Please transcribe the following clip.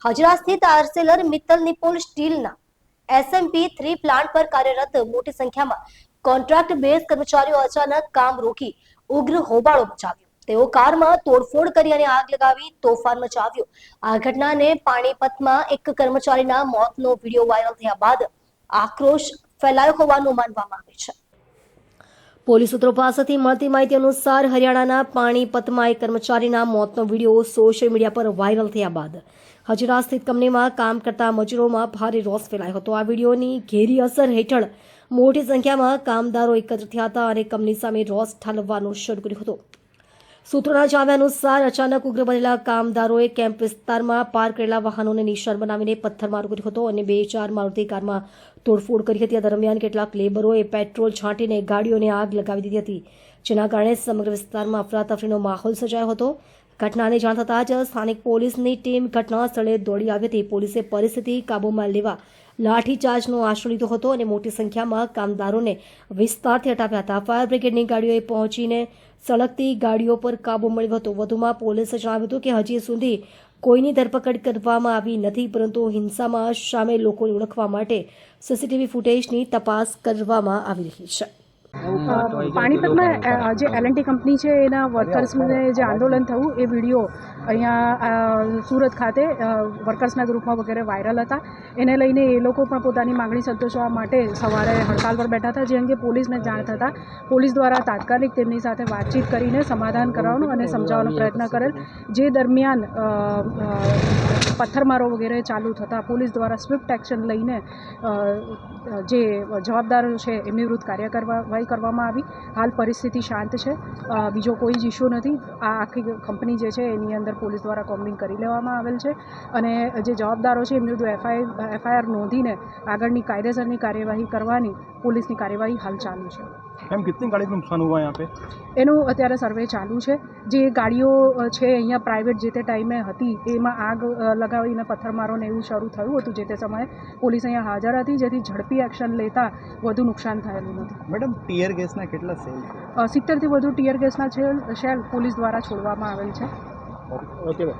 હજરા સ્થિત આર્સેલર મિત્તલ નિપોલ સ્ટીલના SMP3 plant પર કાર્યરત મોટી સંખ્યામાં કોન્ટ્રાક્ટ બેઝ કર્મચારીઓ અચાનક કામ રોકી ઉગ્ર હોબાળો મચાવ્યો. તેઓ કારમાં તોડફોડ કરી અને આગ લગાવી તોફાન મચાવ્યો. આ ઘટનાને પાણીપતમાં એક કર્મચારીના મોતનો વિડીયો વાયરલ થયા બાદ આક્રોશ ફેલાયો હોવાનું માનવામાં આવે છે. પોલીસ સૂત્રો પાસેથી મળતી માહિતી અનુસાર હરિયાણાના પાણીપતમાં એક કર્મચારીના મોતનો વિડીયો સોશિયલ મીડિયા પર વાયરલ થયા બાદ હજરા સ્થિત કંપનીમાં કામ કરતા મજૂરોમાં ભારે રોષ ફેલાયો હતો. આ વિડીયોની ઘેરી અસર હેઠળ મોટી સંખ્યામાં કામદારો એકત્ર થયા હતા અને કંપની સામે રોષ ઠાલવવાનું શરૂ કર્યું હતું. સૂત્રોના જણાવ્યા અનુસાર અચાનક ઉગ્ર બનેલા કામદારોએ કેમ્પ વિસ્તારમાં પાર્ક કરેલા વાહનોને નિશાન બનાવીને પથ્થરમારો કર્યો હતો અને 2-4 મારુતિ કારમાં તોડફોડ કરી હતી. આ દરમિયાન કેટલાક લેબરોએ પેટ્રોલ છાંટીને ગાડીઓને આગ લગાવી દીધી હતી, જેના કારણે સમગ્ર વિસ્તારમાં અફરાતફરીનો માહોલ સર્જાયો હતો. ઘટનાની જાણ થતાં જ સ્થાનિક પોલીસની ટીમ ઘટના સ્થળે દોડી આવી હતી. પોલીસે પરિસ્થિતિ કાબૂમાં લેવા લાઠીચાર્જનો આશરો લીધો હતો અને મોટી સંખ્યામાં કામદારોને વિસ્તારથી હટાવ્યા હતા. ફાયર બ્રિગેડની ગાડીઓએ પહોંચીને સળગતી ગાડીઓ પર કાબુ મેળવ્યો હતો. વધુમાં પોલીસે જણાવ્યું હતું કે હજી સુધી કોઈની ધરપકડ કરવામાં આવી નથી, પરંતુ હિંસામાં સામેલ લોકોને ઓળખવા માટે CCTV ફૂટેજની તપાસ કરવામાં આવી રહી છે. પાણીપતમાં જે L&T કંપની છે એના વર્કર્સને જે આંદોલન થયું એ વિડીયો અહીંયા સુરત ખાતે વર્કર્સના ગ્રુપમાં વગેરે વાયરલ હતા. એને લઈને એ લોકો પણ પોતાની માંગણી સંતોષવા માટે સવારે હડતાલ પર બેઠા હતા, જે અંગે પોલીસને જાણ થતાં પોલીસ દ્વારા તાત્કાલિક તેમની સાથે વાતચીત કરીને સમાધાન કરવાનો અને સમજાવવાનો પ્રયત્ન કરેલ. જે દરમિયાન પથ્થરમારો વગેરે ચાલુ થતાં પોલીસ દ્વારા સ્વિફ્ટ એક્શન લઈને જે જવાબદારો છે એમની વિરુદ્ધ કાર્યવાહી કરવામાં આવી. હાલ પરિસ્થિતિ શાંત છે, બીજો કોઈ જ ઇસ્યુ નથી. આ આખી કંપની જે છે એની અંદર પોલીસ દ્વારા કોમ્બિંગ કરી લેવામાં આવેલ છે અને જે જવાબદારો છે એમની વિરુદ્ધ FIR નોંધીને આગળની કાયદેસરની કાર્યવાહી કરવાની પોલીસની કાર્યવાહી હાલ ચાલુ છે. मैम कितनी गाड़ी को नुकसान हुआ यहाँ पे? એનું અત્યારે સર્વે ચાલુ છે. જે ગાડીઓ છે અહીંયા પ્રાઇવેટ જે તે ટાઈમે હતી એમાં આગ લગાવીને પથ્થરમારો ને એવું શરૂ થયું હતું. જે તે સમયે પોલીસ અહીંયા હાજર હતી, જેથી ઝડપી એક્શન લેતા વધુ નુકસાન થયેલું નથી. મેડમ ટીયર ગેસના કેટલા સેલ? 70થી વધુ ટીયર ગેસના શેલ પોલીસ દ્વારા છોડવામાં આવેલ છે. ઓકે.